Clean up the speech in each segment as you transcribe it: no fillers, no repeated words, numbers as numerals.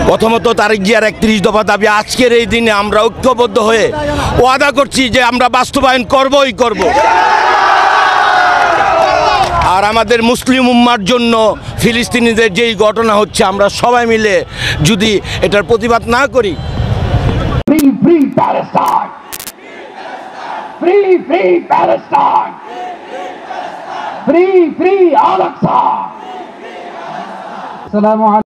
প্রথমত তারেক জিয়ার ৩১ দফা দাবি আজকের এই দিনে আমরা ঐক্যবদ্ধ হয়ে ওয়াদা করছি যে আমরা বাস্তবায়ন করবই করব। আর আমাদের মুসলিম উম্মার জন্য ফিলিস্তিনিদের যেই ঘটনা হচ্ছে আমরা সবাই মিলে যদি এটার প্রতিবাদ না করি, Free Palestine! Free Palestine! Free Al-Aqsa! Assalamu alaikum.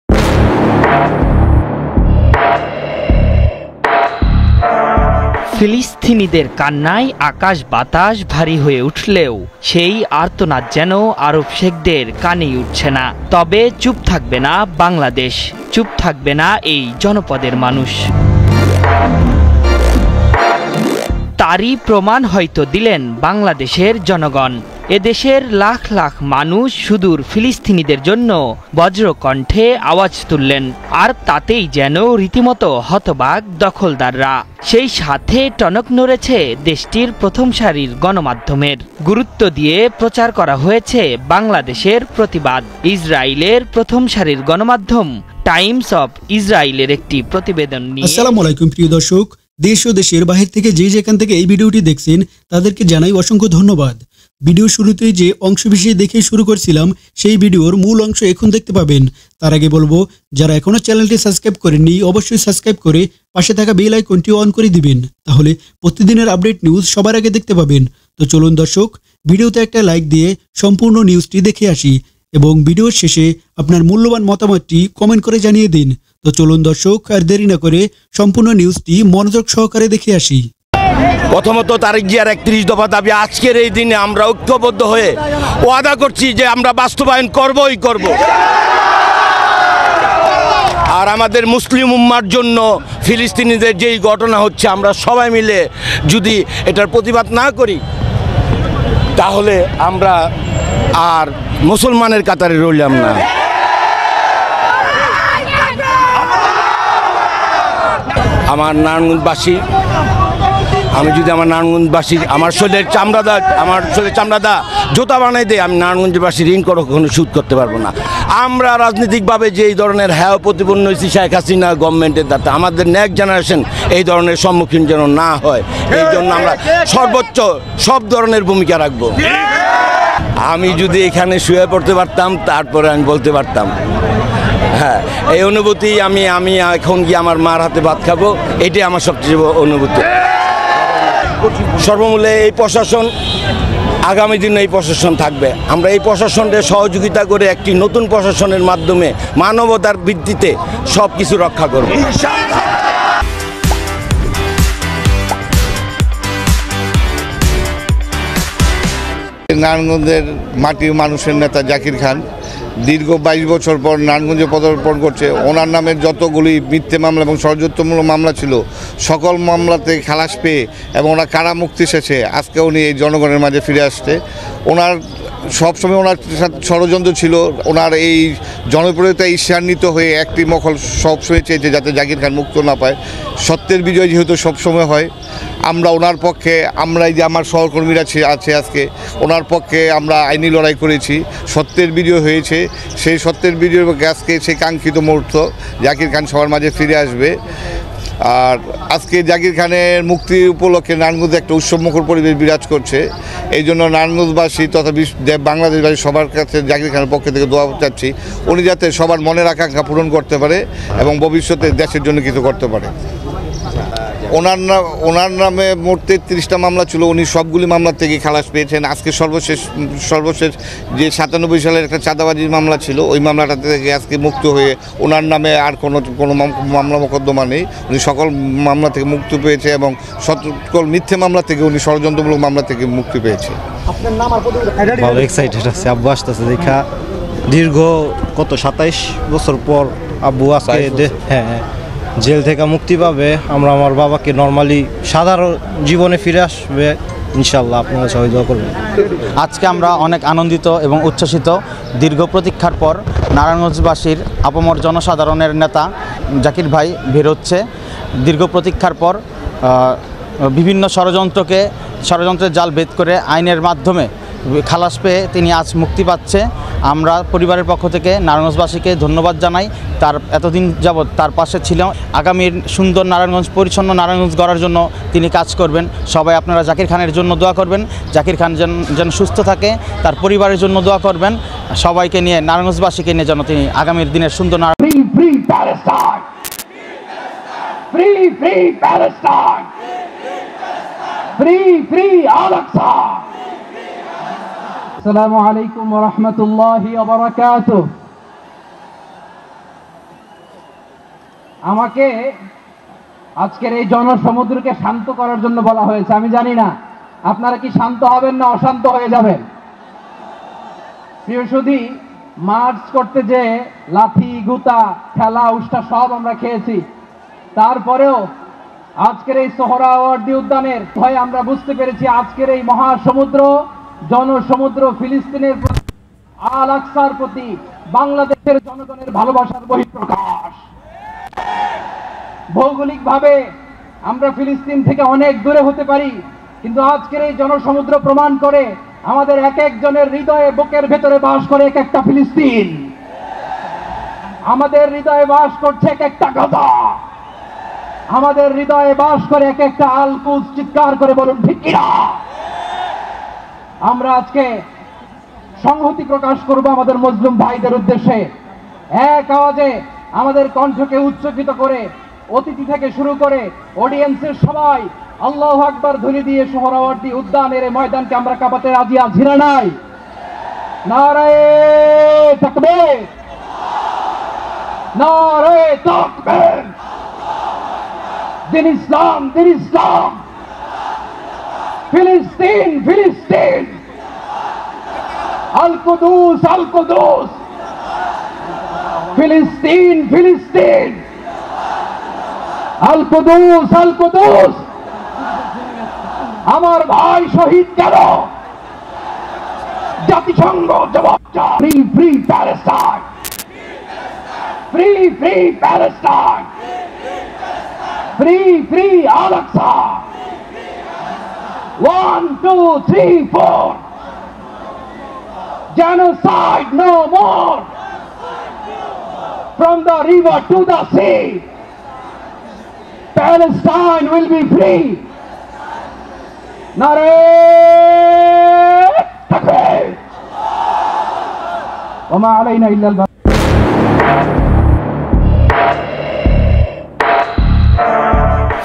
ফিলিস্তিনিদের কান্নায় আকাশ বাতাস ভারী হয়ে উঠলেও সেই আর্তনাদ যেন আরব শেখদের কানেই উঠছে না। তবে চুপ থাকবে না বাংলাদেশ, চুপ থাকবে না এই জনপদের মানুষ। তারই প্রমাণ হয়তো দিলেন বাংলাদেশের জনগণ। এদেশের লাখ লাখ মানুষ সুদূর ফিলিস্তিনিদের জন্য বজ্রকণ্ঠে আওয়াজ তুললেন, আর তাতেই যেন রীতিমতো হতবাক দখলদাররা। সেই সাথে টনক নড়েছে দেশটির প্রথম সারির গণমাধ্যমের। গুরুত্ব দিয়ে প্রচার করা হয়েছে বাংলাদেশের প্রতিবাদ। ইসরায়েলের প্রথম সারির গণমাধ্যম টাইমস অফ ইসরায়েলের একটি প্রতিবেদন নিয়ে। আসসালামু আলাইকুম প্রিয় দর্শক, দেশ ও দেশের বাহির থেকে যেখান থেকে এই ভিডিওটি দেখছেন তাদেরকে জানাই অসংখ্য ধন্যবাদ। ভিডিও শুরুতেই যে অংশবিশেষ দেখে শুরু করছিলাম সেই ভিডিওর মূল অংশ এখন দেখতে পাবেন। তার আগে বলবো, যারা এখনো চ্যানেলটি সাবস্ক্রাইব করেননি অবশ্যই সাবস্ক্রাইব করে পাশে থাকা বেল আইকনটি অন করে দিবেন, তাহলে প্রতিদিনের আপডেট নিউজ সবার আগে দেখতে পাবেন। তো চলুন দর্শক, ভিডিওতে একটা লাইক দিয়ে সম্পূর্ণ নিউজটি দেখে আসি এবং ভিডিওর শেষে আপনার মূল্যবান মতামতটি কমেন্ট করে জানিয়ে দিন। তো চলুন দর্শক, আর দেরি না করে সম্পূর্ণ নিউজটি মনোযোগ সহকারে দেখে আসি। প্রথমত তারেক জিয়ার ৩১ দফা দাবি আজকের এই দিনে আমরা ঐক্যবদ্ধ হয়ে ওয়াদা করছি যে আমরা বাস্তবায়ন করবই করব। আর আমাদের মুসলিম উম্মার জন্য ফিলিস্তিনিদের যেই ঘটনা হচ্ছে আমরা সবাই মিলে যদি এটার প্রতিবাদ না করি, তাহলে আমরা আর মুসলমানের কাতারে রইলাম না। আমার নারায়ণগঞ্জবাসী, আমি যদি আমার নারায়ণগঞ্জবাসী আমার শরীরের চামড়াদা জুতা বানাই দেয়, আমি নারায়ণগঞ্জবাসী ঋণ কখনো শোধ করতে পারবো না। আমরা রাজনৈতিকভাবে যে এই ধরনের হ্যায় প্রতিপন্ন হয়েছি শেখ হাসিনা গভর্নমেন্টের দ্বারা, আমাদের নেক্সট জেনারেশন এই ধরনের সম্মুখীন যেন না হয়, এই জন্য আমরা সর্বোচ্চ সব ধরনের ভূমিকা রাখবো। আমি যদি এখানে শুয়ে পড়তে পারতাম তারপরে আমি বলতে পারতাম, হ্যাঁ এই অনুভূতি আমি এখন গিয়ে আমার মার হাতে ভাত খাবো, এটাই আমার সবচেয়ে অনুভূতি। সর্বমূলে এই প্রশাসন, আগামী দিনে এই প্রশাসন থাকবে। আমরা এই প্রশাসনকে সহযোগিতা করে একটি নতুন প্রশাসনের মাধ্যমে মানবতার ভিত্তিতে সব কিছু রক্ষা করব। নারায়ণগঞ্জের মাটির মানুষের নেতা জাকির খান দীর্ঘ ২২ বছর পর নারায়ণগঞ্জে পদার্পণ করছে। ওনার নামের যতগুলি মিথ্যে মামলা এবং ষড়যন্ত্রমূলক মামলা ছিল সকল মামলাতে খালাস পেয়ে এবং ওনার কারা মুক্তি শেষে আজকে উনি এই জনগণের মাঝে ফিরে আসছে। ওনার সবসময় ওনার ষড়যন্ত্র ছিল, ওনার এই জনপ্রিয়তায় ঈর্ষান্বিত হয়ে একটি মহল সবসময় চেয়েছে যাতে জাকির খান মুক্ত না পায়। সত্যের বিজয় যেহেতু সবসময় হয়, আমরা ওনার পক্ষে, আমরা এই যে আমার সহকর্মীরা আছে আজকে ওনার পক্ষে আমরা আইনি লড়াই করেছি, সত্যের বিজয় হয়েছে। সেই সত্যের বিজয় আজকে সেই কাঙ্ক্ষিত মুহূর্ত জাকির খান সবার মাঝে ফিরে আসবে। আর আজকে জাকির খানের মুক্তি উপলক্ষে নারায়ণগঞ্জে একটা উৎসবমুখর পরিবেশ বিরাজ করছে। এই জন্য নারায়ণগঞ্জবাসী তথা বাংলাদেশবাসী সবার কাছে জাকির খানের পক্ষ থেকে দোয়া চাচ্ছি, উনি যাতে সবার মনের আকাঙ্ক্ষা পূরণ করতে পারে এবং ভবিষ্যতে দেশের জন্য কিছু করতে পারে। ওনার নামে মোট ৩৩টা মামলা ছিল, উনি সবগুলি মামলা থেকে খালাস পেয়েছেন। আজকে সর্বশেষ যে ৯৭ সালের একটা চাঁদাবাজির মামলা ছিল, ওই মামলাটা থেকে আজকে মুক্ত হয়ে ওনার নামে আর কোনো মামলা মোকদ্দমা নেই। উনি সকল মামলা থেকে মুক্তি পেয়েছে এবং সকল মিথ্যে মামলা থেকে উনি ষড়যন্ত্রমূলক মামলা থেকে মুক্তি পেয়েছে। ভালো এক্সাইটেড আছে, আব্বু আসতেছে দেখা দীর্ঘ ২৭ বছর পর আব্বু আজকে হ্যাঁ জেল থেকে মুক্তি পাবে। আমরা আমার বাবাকে নর্মালি সাধারণ জীবনে ফিরে আসবে ইনশাল্লাহ, আপনারা সবাই দোয়া করবেন। আজকে আমরা অনেক আনন্দিত এবং উচ্ছ্বসিত। দীর্ঘ প্রতীক্ষার পর নারায়ণগঞ্জবাসীর আপামর জনসাধারণের নেতা জাকির ভাই বেরোচ্ছে। দীর্ঘ প্রতীক্ষার পর বিভিন্ন ষড়যন্ত্রের জাল ভেদ করে আইনের মাধ্যমে খালাস পেয়ে তিনি আজ মুক্তি পাচ্ছে। আমরা পরিবারের পক্ষ থেকে নারায়ণগঞ্জবাসীকে ধন্যবাদ জানাই। তার এতদিন যাবৎ তার পাশে ছিল। আগামীর সুন্দর নারায়ণগঞ্জ, পরিচ্ছন্ন নারায়ণগঞ্জ গড়ার জন্য তিনি কাজ করবেন। সবাই আপনারা জাকির খানের জন্য দোয়া করবেন। জাকির খান যেন সুস্থ থাকে, তার পরিবারের জন্য দোয়া করবেন। সবাইকে নিয়ে, নারায়ণগঞ্জবাসীকে নিয়ে যেন তিনি আগামীর দিনের সুন্দর Free, free Palestine! Free, free Palestine! Free, free Al-Aqsa! Assalamu alaikum wa rahmatullahi wa barakatuh. আমাকে আজকের এই জনসমুদ্রকে শান্ত করার জন্য বলা হয়েছে। আমি জানি না আপনারা কি শান্ত হবেন না অশান্ত হয়ে যাবেন। প্রিয় সুধী, মার্চ করতে যে লাথি, গুতা, খেলা, উষ্টা সব আমরা খেয়েছি, তারপরেও আজকের এই সোহরাওয়ার্দী উদ্যানের ভয়ে আমরা বুঝতে পেরেছি আজকের এই মহাসমুদ্র, জনসমুদ্র ফিলিস্তিনের প্রতি, আল আকসার প্রতি বাংলাদেশের জনগণের ভালোবাসার বহিঃপ্রকাশ। ভৌগোলিকভাবে আমরা ফিলিস্তিন থেকে অনেক দূরে হতে পারি, কিন্তু আজকের এই জনসমুদ্র প্রমাণ করে আমাদের এক একজনের হৃদয়ে, বুকের ভেতরে বাস করে এক একটা ফিলিস্তিন। আমাদের হৃদয়ে বাস করছে এক একটা গাজা, আমাদের হৃদয়ে বাস করে এক একটা আল কুদস। চিৎকার করে বলুন ঠিক কিনা? আমরা আজকে সংহতি প্রকাশ করব আমাদের মুসলিম ভাইদের উদ্দেশ্যে। এক আওয়াজে আমাদের কণ্ঠকে উচ্চকিত করে অতিথি থেকে শুরু করে অডিয়েন্সের সবাই আল্লাহু আকবার ধ্বনি দিয়ে সোহরাওয়ার্দী উদ্যানের এই ময়দানকে আমরা কাঁপাতে রাজি আছি না নাই? নারায়ে তাকবীর, নারায়ে তাকবীর। দিন ইসলাম, দিন ইসলাম। ফিলিস্তিন, ফিলিস্তিন। আল কুদুস, আল কুদুস। ফিলিস্তিন, ফিলিস্তিন। আল কুদুস, আল কুদুস। আমার ভাই শহীদ কেন? জাতিসংঘ জবাব চায়। Free, free Palestine. Free, free Palestine. Free, free Al Aqsa. 1, 2, 3, 4. Genocide no more. From the river to the sea, Palestine will be free. Nare takbir. Wa ma alayna illa al-balagh.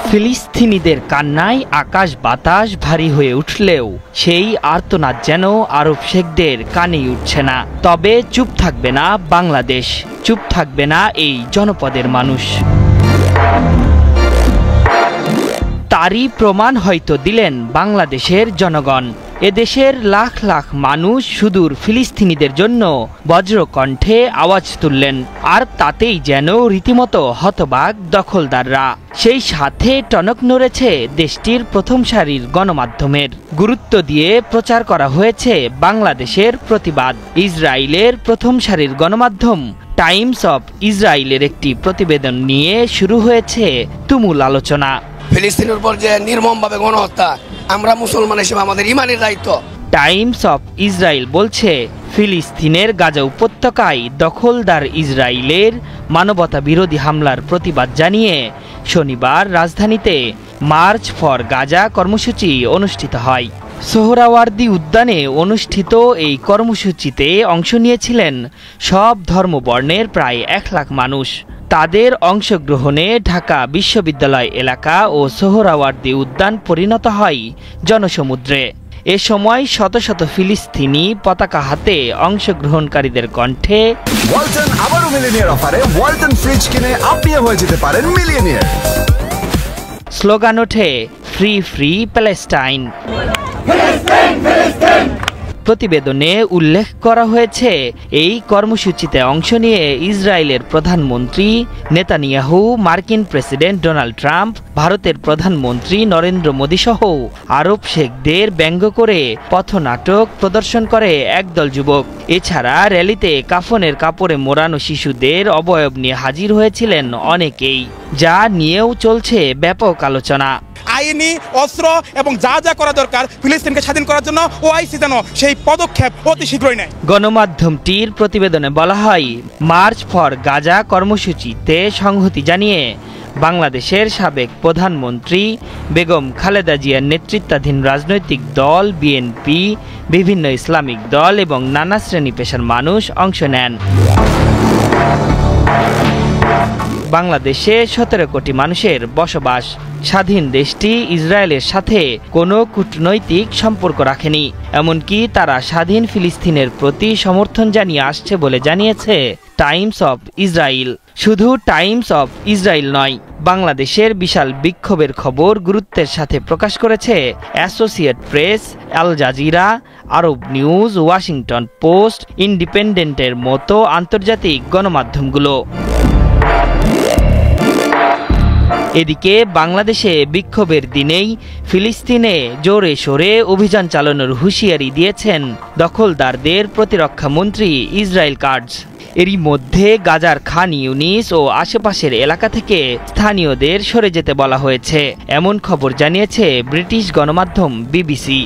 ফিলিস্তিনিদের কান্নায় আকাশ বাতাস ভারী হয়ে উঠলেও সেই আর্তনাদ যেন আরব শেখদের কানেই উঠছে না। তবে চুপ থাকবে না বাংলাদেশ, চুপ থাকবে না এই জনপদের মানুষ। তারই প্রমাণ হয়তো দিলেন বাংলাদেশের জনগণ। এদেশের লাখ লাখ মানুষ সুদূর ফিলিস্তিনিদের জন্য বজ্রকণ্ঠে আওয়াজ তুললেন, আর তাতেই যেন রীতিমতো হতবাক দখলদাররা। সেই সাথে টনক নড়েছে দেশটির প্রথম সারির গণমাধ্যমের। গুরুত্ব দিয়ে প্রচার করা হয়েছে বাংলাদেশের প্রতিবাদ। ইসরায়েলের প্রথম সারির গণমাধ্যম টাইমস অফ ইসরায়েলের একটি প্রতিবেদন নিয়ে শুরু হয়েছে তুমুল আলোচনা। ফিলিস্তিনের উপর যে নির্মমভাবে গণহত্যা, আমরা মুসলমান হিসেবে আমাদের ইমানের দায়িত্ব। টাইমস অফ ইসরায়েল বলছে, ফিলিস্তিনের গাজা উপত্যকায় দখলদার ইসরায়েলের মানবতা বিরোধী হামলার প্রতিবাদ জানিয়ে শনিবার রাজধানীতে মার্চ ফর গাজা কর্মসূচি অনুষ্ঠিত হয়। সোহরাওয়ার্দী উদ্যানে অনুষ্ঠিত এই কর্মসূচিতে অংশ নিয়েছিলেন সব ধর্মবর্ণের প্রায় 1 লাখ মানুষ। তাদের অংশগ্রহণে ঢাকা বিশ্ববিদ্যালয় এলাকা ও সোহরাওয়ার্দী উদ্যান পরিণত হয় জনসমুদ্রে। এ সময় শত শত ফিলিস্তিনি পতাকা হাতে অংশগ্রহণকারীদের কণ্ঠে ওয়ালটন আবারও মিলিয়নিয়ার অফারে ওয়ালটন ফ্রিজ কিনে আপনিও হয়ে যেতে পারেন মিলিয়নিয়ার। স্লোগান ওঠে ফ্রি, ফ্রি প্যালেস্টাইন। প্রতিবেদনে উল্লেখ করা হয়েছে, এই কর্মসূচিতে অংশ নিয়ে ইসরায়েলের প্রধানমন্ত্রী নেতানিয়াহু, মার্কিন প্রেসিডেন্ট ডোনাল্ড ট্রাম্প, ভারতের প্রধানমন্ত্রী নরেন্দ্র মোদী সহ আরব শেখদের ব্যঙ্গ করে পথনাটক প্রদর্শন করে একদল যুবক। এছাড়া র্যালিতে কাফনের কাপড়ে মোড়ানো শিশুদের অবয়ব নিয়ে হাজির হয়েছিলেন অনেকেই, যা নিয়েও চলছে ব্যাপক আলোচনা। আইনি অস্ত্র এবং যা যা করা দরকার ফিলিস্তিনকে স্বাধীন করার জন্য ওআইসি যেন সেই পদক্ষেপ অতি শীঘ্রই নেয়। গণমাধ্যমটির প্রতিবেদনে বলা হয়, মার্চ ফর গাজা কর্মসূচিতে সংহতি জানিয়ে বাংলাদেশের সাবেক প্রধানমন্ত্রী বেগম খালেদা জিয়ার নেতৃত্বাধীন রাজনৈতিক দল বিএনপি, বিভিন্ন ইসলামিক দল এবং নানা শ্রেণী পেশার মানুষ অংশ নেন। বাংলাদেশে 17 কোটি মানুষের বসবাস। স্বাধীন দেশটি ইসরায়েলের সাথে কোনো কূটনৈতিক সম্পর্ক রাখেনি, এমনকি তারা স্বাধীন ফিলিস্তিনের প্রতি সমর্থন জানিয়ে আসছে বলে জানিয়েছে টাইমস অফ ইসরায়েল। শুধু টাইমস অফ ইসরায়েল নয়, বাংলাদেশের বিশাল বিক্ষোভের খবর গুরুত্বের সাথে প্রকাশ করেছে অ্যাসোসিয়েট প্রেস, আল জাজিরা, আরব নিউজ, ওয়াশিংটন পোস্ট, ইন্ডিপেন্ডেন্টের মতো আন্তর্জাতিক গণমাধ্যমগুলো। এদিকে বাংলাদেশে বিক্ষোভের দিনেই ফিলিস্তিনে জোরে সোরে অভিযান চালানোর হুঁশিয়ারি দিয়েছেন দখলদারদের প্রতিরক্ষা মন্ত্রী ইসরায়েল কাটজ। এরই মধ্যে গাজার খান ইউনিস ও আশেপাশের এলাকা থেকে স্থানীয়দের সরে যেতে বলা হয়েছে, এমন খবর জানিয়েছে ব্রিটিশ গণমাধ্যম বিবিসি।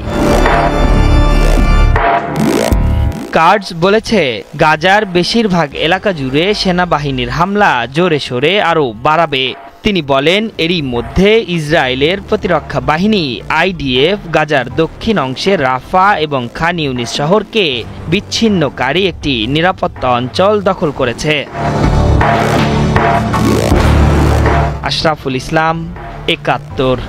কাটজ বলেছে, গাজার বেশিরভাগ এলাকা জুড়ে সেনাবাহিনীর হামলা জোরে সোরে আরও বাড়াবে। তিনি বলেন, এরই মধ্যে ইসরায়েলের প্রতিরক্ষা বাহিনী আইডিএফ গাজার দক্ষিণ অংশে রাফা এবং খান ইউনিস শহরকে বিচ্ছিন্নকারী একটি নিরাপত্তা অঞ্চল দখল করেছে। আশরাফুল ইসলাম, ৭১।